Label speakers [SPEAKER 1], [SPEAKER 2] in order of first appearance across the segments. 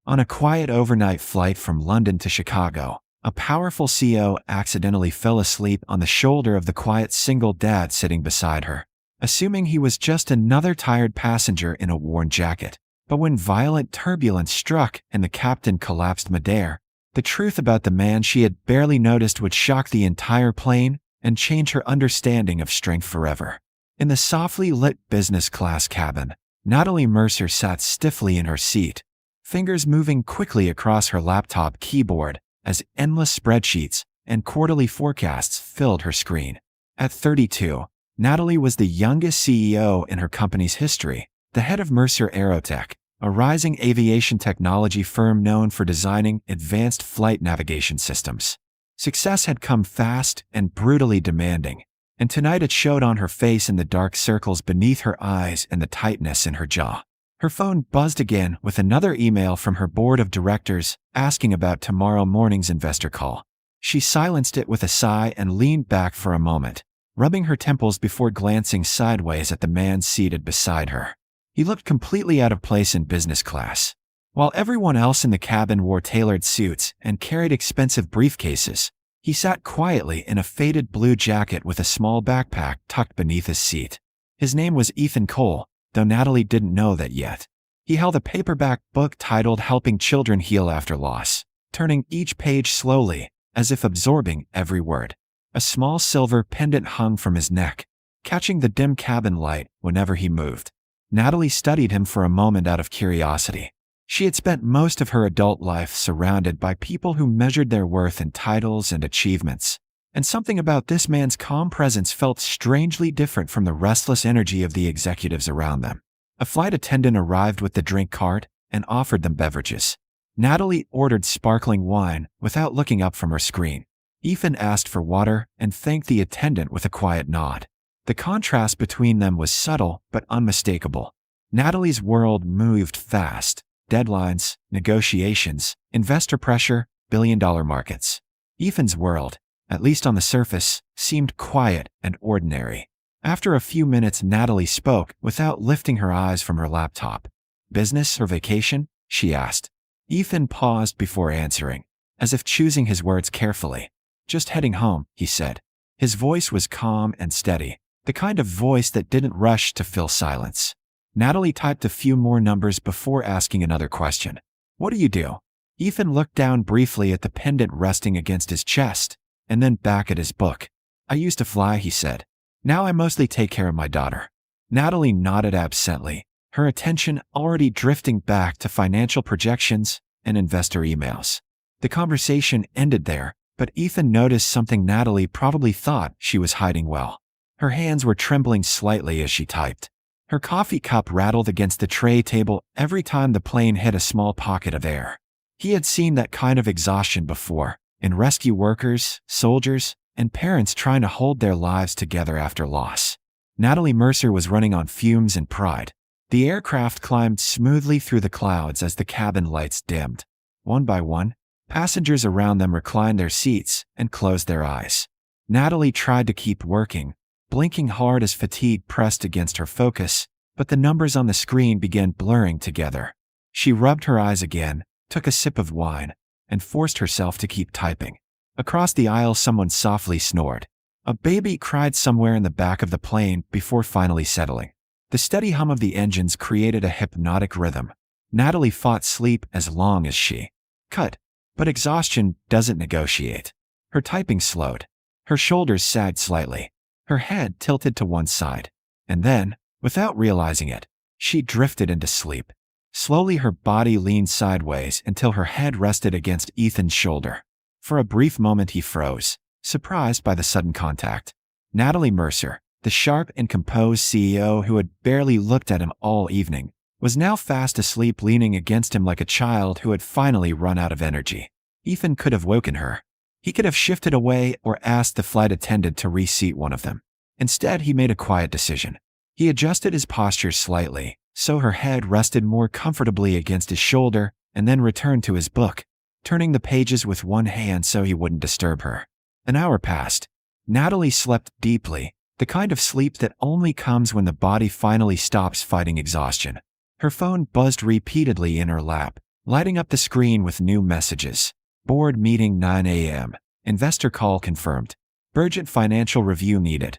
[SPEAKER 1] On a quiet overnight flight from London to Chicago, a powerful CEO accidentally fell asleep on the shoulder of the quiet single dad sitting beside her, assuming he was just another tired passenger in a worn jacket. But when violent turbulence struck and the captain collapsed midair, the truth about the man she had barely noticed would shock the entire plane and change her understanding of strength forever. In the softly lit business class cabin, Natalie Mercer sat stiffly in her seat, fingers moving quickly across her laptop keyboard as endless spreadsheets and quarterly forecasts filled her screen. At 32, Natalie was the youngest CEO in her company's history, the head of Mercer Aerotech, a rising aviation technology firm known for designing advanced flight navigation systems. Success had come fast and brutally demanding, and tonight it showed on her face in the dark circles beneath her eyes and the tightness in her jaw. Her phone buzzed again with another email from her board of directors asking about tomorrow morning's investor call. She silenced it with a sigh and leaned back for a moment, rubbing her temples before glancing sideways at the man seated beside her. He looked completely out of place in business class. While everyone else in the cabin wore tailored suits and carried expensive briefcases, he sat quietly in a faded blue jacket with a small backpack tucked beneath his seat. His name was Ethan Cole, though Natalie didn't know that yet. He held a paperback book titled Helping Children Heal After Loss, turning each page slowly, as if absorbing every word. A small silver pendant hung from his neck, catching the dim cabin light whenever he moved. Natalie studied him for a moment out of curiosity. She had spent most of her adult life surrounded by people who measured their worth in titles and achievements, and something about this man's calm presence felt strangely different from the restless energy of the executives around them. A flight attendant arrived with the drink cart and offered them beverages. Natalie ordered sparkling wine without looking up from her screen. Ethan asked for water and thanked the attendant with a quiet nod. The contrast between them was subtle but unmistakable. Natalie's world moved fast. Deadlines, negotiations, investor pressure, billion-dollar markets. Ethan's world, at least on the surface, seemed quiet and ordinary. After a few minutes, Natalie spoke without lifting her eyes from her laptop. "Business or vacation?" she asked. Ethan paused before answering, as if choosing his words carefully. "Just heading home," he said. His voice was calm and steady, the kind of voice that didn't rush to fill silence. Natalie typed a few more numbers before asking another question. "What do you do?" Ethan looked down briefly at the pendant resting against his chest, and then back at his book. "I used to fly," he said. "Now I mostly take care of my daughter." Natalie nodded absently, her attention already drifting back to financial projections and investor emails. The conversation ended there, but Ethan noticed something Natalie probably thought she was hiding well. Her hands were trembling slightly as she typed. Her coffee cup rattled against the tray table every time the plane hit a small pocket of air. He had seen that kind of exhaustion before, in rescue workers, soldiers, and parents trying to hold their lives together after loss. Natalie Mercer was running on fumes and pride. The aircraft climbed smoothly through the clouds as the cabin lights dimmed. One by one, passengers around them reclined their seats and closed their eyes. Natalie tried to keep working, blinking hard as fatigue pressed against her focus, but the numbers on the screen began blurring together. She rubbed her eyes again, took a sip of wine, and forced herself to keep typing. Across the aisle, someone softly snored. A baby cried somewhere in the back of the plane before finally settling. The steady hum of the engines created a hypnotic rhythm. Natalie fought sleep as long as she could, but exhaustion doesn't negotiate. Her typing slowed. Her shoulders sagged slightly. Her head tilted to one side, and then, without realizing it, she drifted into sleep. Slowly her body leaned sideways until her head rested against Ethan's shoulder. For a brief moment he froze, surprised by the sudden contact. Natalie Mercer, the sharp and composed CEO who had barely looked at him all evening, was now fast asleep leaning against him like a child who had finally run out of energy. Ethan could have woken her. He could have shifted away or asked the flight attendant to reseat one of them. Instead, he made a quiet decision. He adjusted his posture slightly, so her head rested more comfortably against his shoulder, and then returned to his book, turning the pages with one hand so he wouldn't disturb her. An hour passed. Natalie slept deeply, the kind of sleep that only comes when the body finally stops fighting exhaustion. Her phone buzzed repeatedly in her lap, lighting up the screen with new messages. Board meeting 9 a.m. Investor call confirmed. Urgent financial review needed.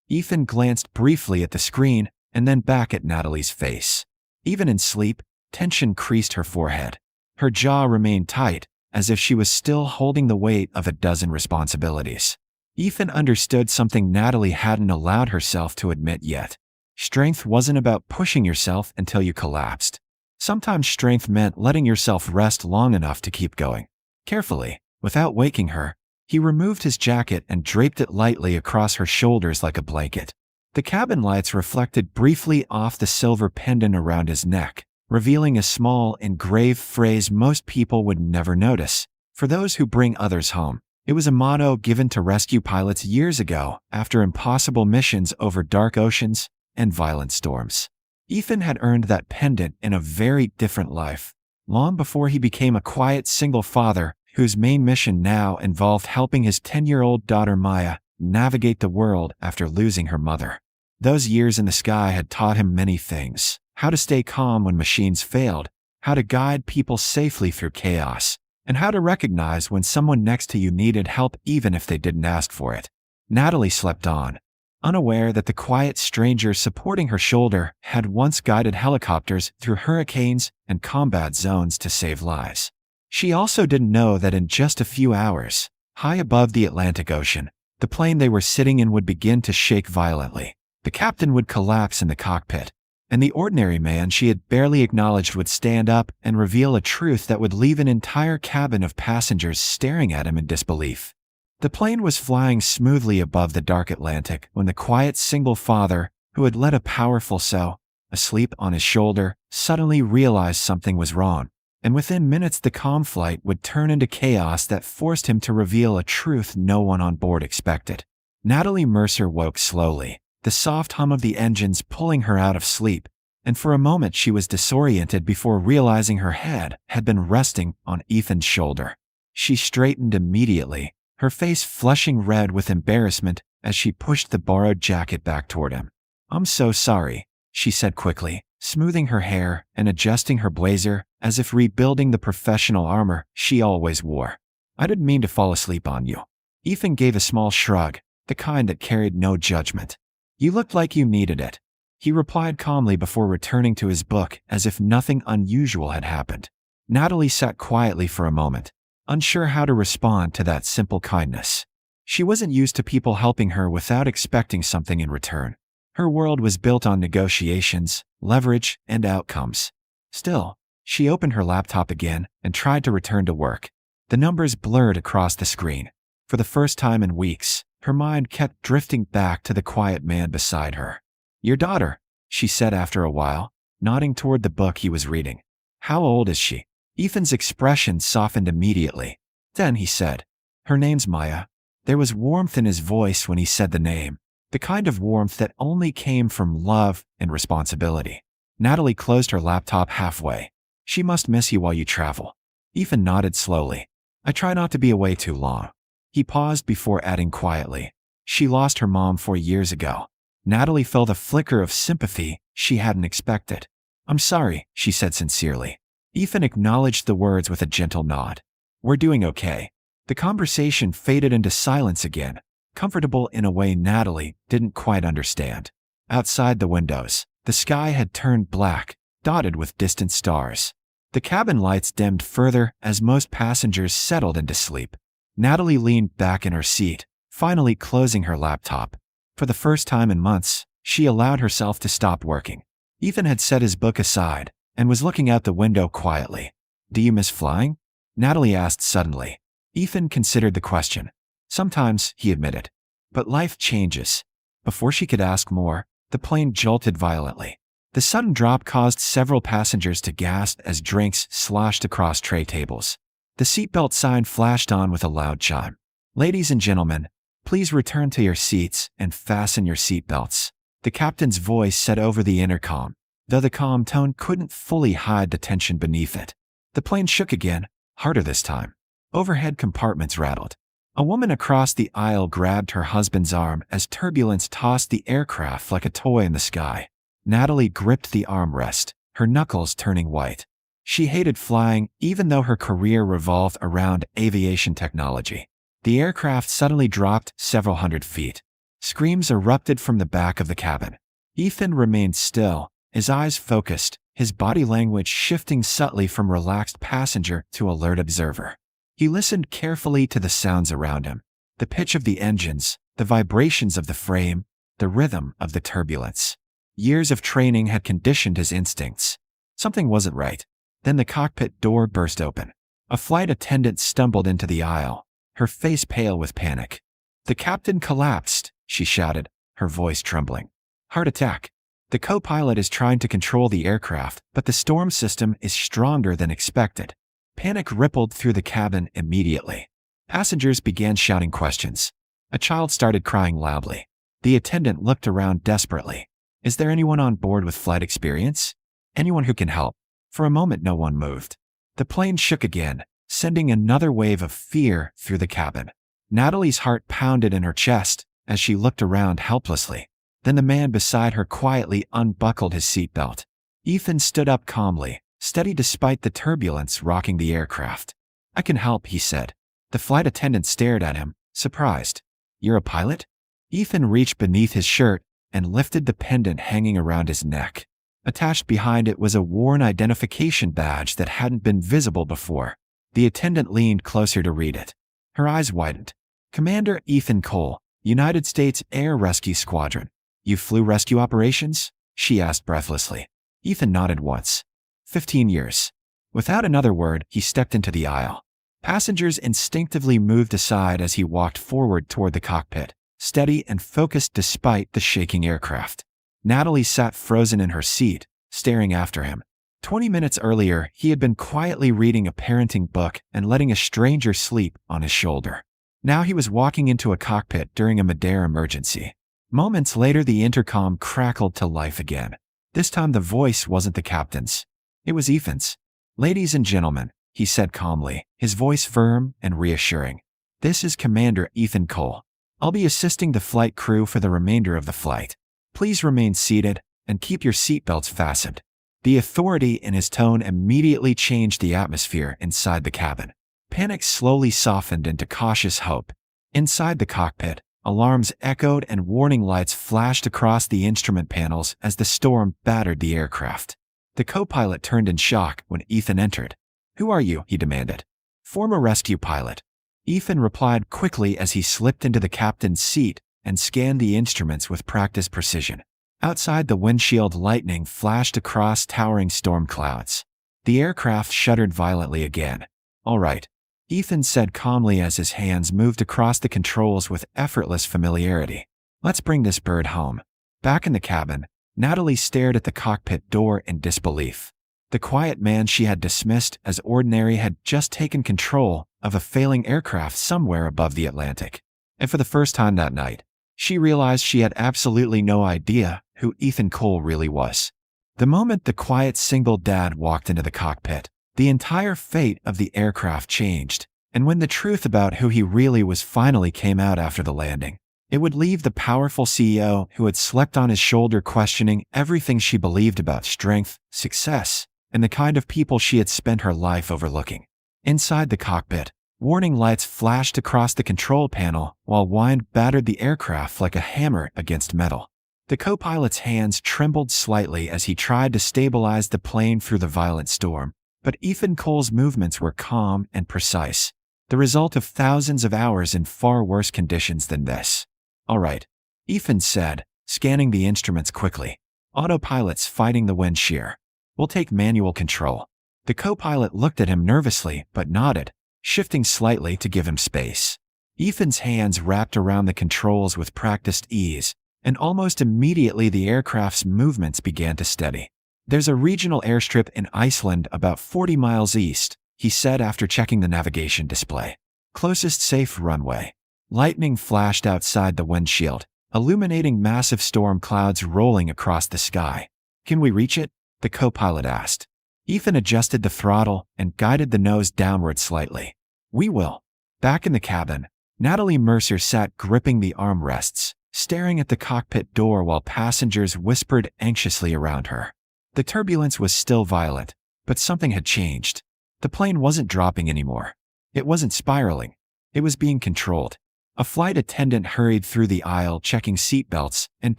[SPEAKER 1] Ethan glanced briefly at the screen and then back at Natalie's face. Even in sleep, tension creased her forehead. Her jaw remained tight, as if she was still holding the weight of a dozen responsibilities. Ethan understood something Natalie hadn't allowed herself to admit yet. Strength wasn't about pushing yourself until you collapsed. Sometimes strength meant letting yourself rest long enough to keep going. Carefully, without waking her, he removed his jacket and draped it lightly across her shoulders like a blanket. The cabin lights reflected briefly off the silver pendant around his neck, revealing a small, engraved phrase most people would never notice. For those who bring others home. It was a motto given to rescue pilots years ago after impossible missions over dark oceans and violent storms. Ethan had earned that pendant in a very different life, long before he became a quiet single father whose main mission now involved helping his 10-year-old daughter Maya navigate the world after losing her mother. Those years in the sky had taught him many things: how to stay calm when machines failed, how to guide people safely through chaos, and how to recognize when someone next to you needed help even if they didn't ask for it. Natalie slept on, unaware that the quiet stranger supporting her shoulder had once guided helicopters through hurricanes and combat zones to save lives. She also didn't know that in just a few hours, high above the Atlantic Ocean, the plane they were sitting in would begin to shake violently. The captain would collapse in the cockpit, and the ordinary man she had barely acknowledged would stand up and reveal a truth that would leave an entire cabin of passengers staring at him in disbelief. The plane was flying smoothly above the dark Atlantic when the quiet single father, who had let a powerful soul asleep on his shoulder, suddenly realized something was wrong. And within minutes the calm flight would turn into chaos that forced him to reveal a truth no one on board expected. Natalie Mercer woke slowly, the soft hum of the engines pulling her out of sleep, and for a moment she was disoriented before realizing her head had been resting on Ethan's shoulder. She straightened immediately, her face flushing red with embarrassment as she pushed the borrowed jacket back toward him. "I'm so sorry," she said quickly, smoothing her hair and adjusting her blazer as if rebuilding the professional armor she always wore. "I didn't mean to fall asleep on you." Ethan gave a small shrug, the kind that carried no judgment. "You looked like you needed it," he replied calmly before returning to his book as if nothing unusual had happened. Natalie sat quietly for a moment, unsure how to respond to that simple kindness. She wasn't used to people helping her without expecting something in return. Her world was built on negotiations, leverage, and outcomes. Still, she opened her laptop again and tried to return to work. The numbers blurred across the screen. For the first time in weeks, her mind kept drifting back to the quiet man beside her. "Your daughter," she said after a while, nodding toward the book he was reading. "How old is she?" Ethan's expression softened immediately. Then he said, "Her name's Maya." There was warmth in his voice when he said the name, the kind of warmth that only came from love and responsibility. Natalie closed her laptop halfway. "She must miss you while you travel." Ethan nodded slowly. "I try not to be away too long." He paused before adding quietly, "She lost her mom 4 years ago." Natalie felt a flicker of sympathy she hadn't expected. "I'm sorry," she said sincerely. Ethan acknowledged the words with a gentle nod. "We're doing okay." The conversation faded into silence again, comfortable in a way Natalie didn't quite understand. Outside the windows, the sky had turned black, dotted with distant stars. The cabin lights dimmed further as most passengers settled into sleep. Natalie leaned back in her seat, finally closing her laptop. For the first time in months, she allowed herself to stop working. Ethan had set his book aside and was looking out the window quietly. "Do you miss flying?" Natalie asked suddenly. Ethan considered the question. "Sometimes," he admitted. "But life changes." Before she could ask more, the plane jolted violently. The sudden drop caused several passengers to gasp as drinks sloshed across tray tables. The seatbelt sign flashed on with a loud chime. "Ladies and gentlemen, please return to your seats and fasten your seatbelts," the captain's voice said over the intercom, though the calm tone couldn't fully hide the tension beneath it. The plane shook again, harder this time. Overhead compartments rattled. A woman across the aisle grabbed her husband's arm as turbulence tossed the aircraft like a toy in the sky. Natalie gripped the armrest, her knuckles turning white. She hated flying, even though her career revolved around aviation technology. The aircraft suddenly dropped several hundred feet. Screams erupted from the back of the cabin. Ethan remained still, his eyes focused, his body language shifting subtly from relaxed passenger to alert observer. He listened carefully to the sounds around him, the pitch of the engines, the vibrations of the frame, the rhythm of the turbulence. Years of training had conditioned his instincts. Something wasn't right. Then the cockpit door burst open. A flight attendant stumbled into the aisle, her face pale with panic. "The captain collapsed," she shouted, her voice trembling. "Heart attack. The co-pilot is trying to control the aircraft, but the storm system is stronger than expected." Panic rippled through the cabin immediately. Passengers began shouting questions. A child started crying loudly. The attendant looked around desperately. "Is there anyone on board with flight experience? Anyone who can help?" For a moment no one moved. The plane shook again, sending another wave of fear through the cabin. Natalie's heart pounded in her chest as she looked around helplessly. Then the man beside her quietly unbuckled his seatbelt. Ethan stood up calmly, steady despite the turbulence rocking the aircraft. "I can help," he said. The flight attendant stared at him, surprised. "You're a pilot?" Ethan reached beneath his shirt and lifted the pendant hanging around his neck. Attached behind it was a worn identification badge that hadn't been visible before. The attendant leaned closer to read it. Her eyes widened. "Commander Ethan Cole, United States Air Rescue Squadron. You flew rescue operations?" she asked breathlessly. Ethan nodded once. 15 years. Without another word, he stepped into the aisle. Passengers instinctively moved aside as he walked forward toward the cockpit, steady and focused despite the shaking aircraft. Natalie sat frozen in her seat, staring after him. 20 minutes earlier, he had been quietly reading a parenting book and letting a stranger sleep on his shoulder. Now he was walking into a cockpit during a midair emergency. Moments later, the intercom crackled to life again. This time the voice wasn't the captain's. It was Ethan's. "Ladies and gentlemen," he said calmly, his voice firm and reassuring. "This is Commander Ethan Cole. I'll be assisting the flight crew for the remainder of the flight. Please remain seated and keep your seatbelts fastened." The authority in his tone immediately changed the atmosphere inside the cabin. Panic slowly softened into cautious hope. Inside the cockpit, alarms echoed and warning lights flashed across the instrument panels as the storm battered the aircraft. The co-pilot turned in shock when Ethan entered. "Who are you?" he demanded. "Former rescue pilot." Ethan replied quickly as he slipped into the captain's seat and scanned the instruments with practiced precision. Outside, the windshield lightning flashed across towering storm clouds. The aircraft shuddered violently again. "All right," Ethan said calmly as his hands moved across the controls with effortless familiarity. "Let's bring this bird home." Back in the cabin, Natalie stared at the cockpit door in disbelief. The quiet man she had dismissed as ordinary had just taken control of a failing aircraft somewhere above the Atlantic. And for the first time that night, she realized she had absolutely no idea who Ethan Cole really was. The moment the quiet single dad walked into the cockpit, the entire fate of the aircraft changed. And when the truth about who he really was finally came out after the landing, it would leave the powerful CEO who had slept on his shoulder questioning everything she believed about strength, success, and the kind of people she had spent her life overlooking. Inside the cockpit, warning lights flashed across the control panel while wind battered the aircraft like a hammer against metal. The co-pilot's hands trembled slightly as he tried to stabilize the plane through the violent storm, but Ethan Cole's movements were calm and precise, the result of thousands of hours in far worse conditions than this. "All right," Ethan said, scanning the instruments quickly. "Autopilot's fighting the wind shear. We'll take manual control." The co-pilot looked at him nervously but nodded, shifting slightly to give him space. Ethan's hands wrapped around the controls with practiced ease, and almost immediately the aircraft's movements began to steady. "There's a regional airstrip in Iceland about 40 miles east," he said after checking the navigation display. "Closest safe runway." Lightning flashed outside the windshield, illuminating massive storm clouds rolling across the sky. "Can we reach it?" the co-pilot asked. Ethan adjusted the throttle and guided the nose downward slightly. "We will." Back in the cabin, Natalie Mercer sat gripping the armrests, staring at the cockpit door while passengers whispered anxiously around her. The turbulence was still violent, But something had changed. The plane wasn't dropping anymore. It wasn't spiraling. It was being controlled. A flight attendant hurried through the aisle checking seatbelts and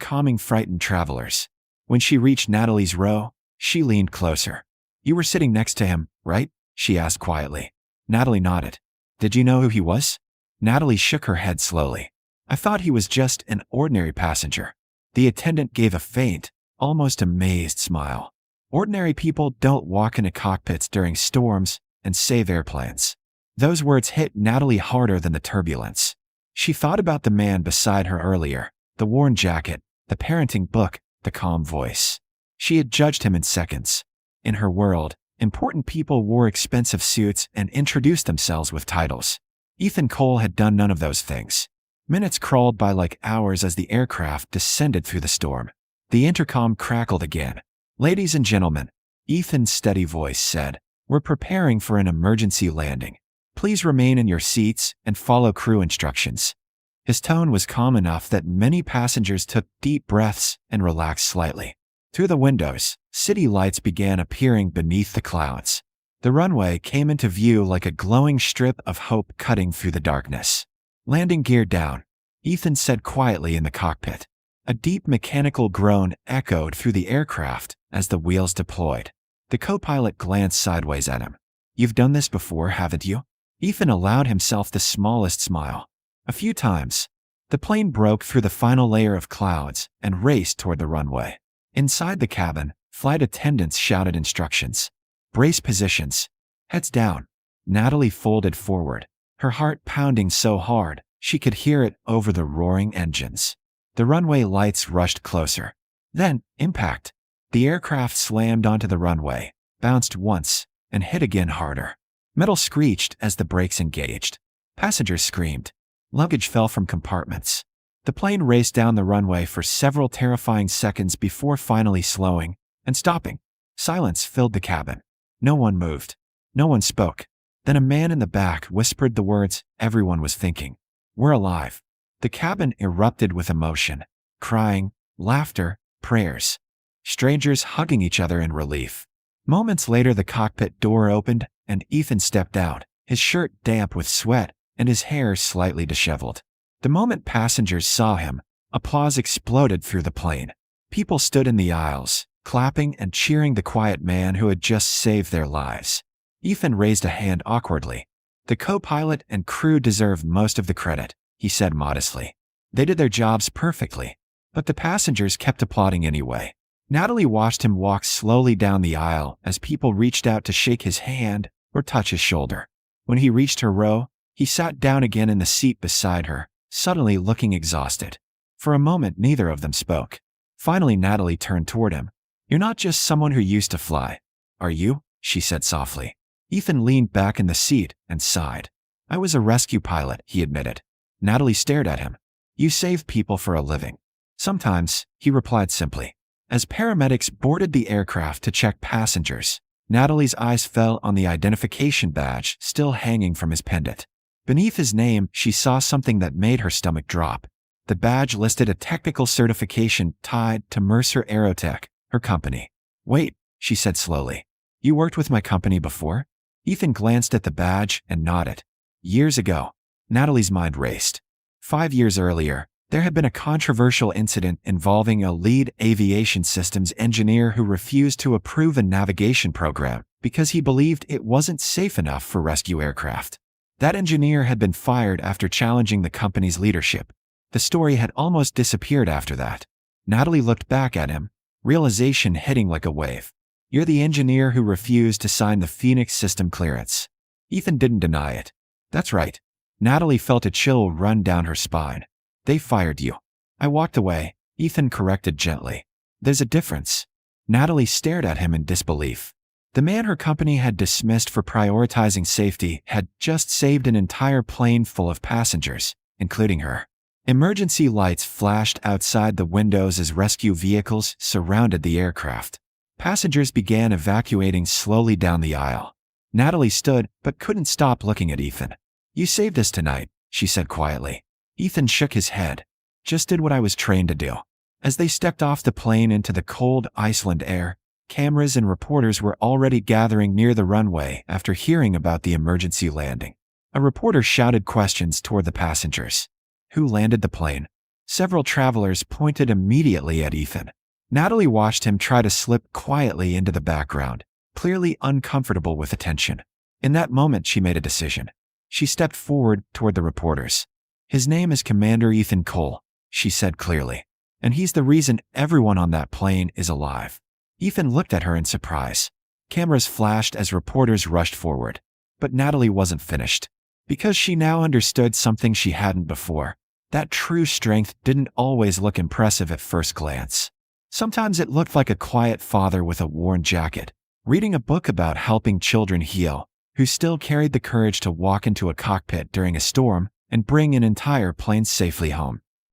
[SPEAKER 1] calming frightened travelers. When she reached Natalie's row, she leaned closer. "You were sitting next to him, right?" she asked quietly. Natalie nodded. "Did you know who he was?" Natalie shook her head slowly. "I thought he was just an ordinary passenger." The attendant gave a faint, almost amazed smile. Ordinary people don't walk into cockpits during storms and save airplanes. Those words hit Natalie harder than the turbulence. She thought about the man beside her earlier, the worn jacket, the parenting book, the calm voice. She had judged him in seconds. In her world, important people wore expensive suits and introduced themselves with titles. Ethan Cole had done none of those things. Minutes crawled by like hours as the aircraft descended through the storm. The intercom crackled again. "Ladies and gentlemen," Ethan's steady voice said, "we're preparing for an emergency landing. Please remain in your seats and follow crew instructions." His tone was calm enough that many passengers took deep breaths and relaxed slightly. Through the windows, city lights began appearing beneath the clouds. The runway came into view like a glowing strip of hope cutting through the darkness. "Landing gear down," Ethan said quietly in the cockpit. A deep mechanical groan echoed through the aircraft as the wheels deployed. The co-pilot glanced sideways at him. "You've done this before, haven't you?" Ethan allowed himself the smallest smile. "A few times." The plane broke through the final layer of clouds and raced toward the runway. Inside the cabin, flight attendants shouted instructions. "Brace positions. Heads down." Natalie folded forward, her heart pounding so hard she could hear it over the roaring engines. The runway lights rushed closer. Then, impact. The aircraft slammed onto the runway, bounced once, and hit again harder. Metal screeched as the brakes engaged. Passengers screamed. Luggage fell from compartments. The plane raced down the runway for several terrifying seconds before finally slowing and stopping. Silence filled the cabin. No one moved. No one spoke. Then a man in the back whispered the words everyone was thinking. "We're alive." The cabin erupted with emotion. Crying, laughter, prayers. Strangers hugging each other in relief. Moments later the cockpit door opened and Ethan stepped out, his shirt damp with sweat and his hair slightly disheveled. The moment passengers saw him, applause exploded through the plane. People stood in the aisles, clapping and cheering the quiet man who had just saved their lives. Ethan raised a hand awkwardly. "The co-pilot and crew deserve most of the credit," he said modestly. "They did their jobs perfectly." But the passengers kept applauding anyway. Natalie watched him walk slowly down the aisle as people reached out to shake his hand or touch his shoulder. When he reached her row, he sat down again in the seat beside her, suddenly looking exhausted. For a moment, neither of them spoke. Finally, Natalie turned toward him. "You're not just someone who used to fly, are you?" she said softly. Ethan leaned back in the seat and sighed. "I was a rescue pilot," he admitted. Natalie stared at him. "You save people for a living." "Sometimes," he replied simply. As paramedics boarded the aircraft to check passengers, Natalie's eyes fell on the identification badge still hanging from his pendant. Beneath his name, she saw something that made her stomach drop. The badge listed a technical certification tied to Mercer Aerotech, her company. "Wait," she said slowly. "You worked with my company before?" Ethan glanced at the badge and nodded. "Years ago." Natalie's mind raced. 5 years earlier, there had been a controversial incident involving a lead aviation systems engineer who refused to approve a navigation program because he believed it wasn't safe enough for rescue aircraft. That engineer had been fired after challenging the company's leadership. The story had almost disappeared after that. Natalie looked back at him, realization hitting like a wave. "You're the engineer who refused to sign the Phoenix system clearance." Ethan didn't deny it. "That's right." Natalie felt a chill run down her spine. "They fired you." "I walked away," Ethan corrected gently. "There's a difference." Natalie stared at him in disbelief. The man her company had dismissed for prioritizing safety had just saved an entire plane full of passengers, including her. Emergency lights flashed outside the windows as rescue vehicles surrounded the aircraft. Passengers began evacuating slowly down the aisle. Natalie stood but couldn't stop looking at Ethan. "You saved us tonight," she said quietly. Ethan shook his head. "Just did what I was trained to do." As they stepped off the plane into the cold Iceland air, Cameras and reporters were already gathering near the runway after hearing about the emergency landing. A reporter shouted questions toward the passengers. Who landed the plane? Several travelers pointed immediately at Ethan. Natalie watched him try to slip quietly into the background, clearly uncomfortable with attention. In that moment, she made a decision. She stepped forward toward the reporters. His name is Commander Ethan Cole, she said clearly. And he's the reason everyone on that plane is alive. Ethan looked at her in surprise. Cameras flashed as reporters rushed forward. But Natalie wasn't finished. Because she now understood something she hadn't before. That true strength didn't always look impressive at first glance. Sometimes it looked like a quiet father with a worn jacket, reading a book about helping children heal, who still carried the courage to walk into a cockpit during a storm and bring an entire plane safely home.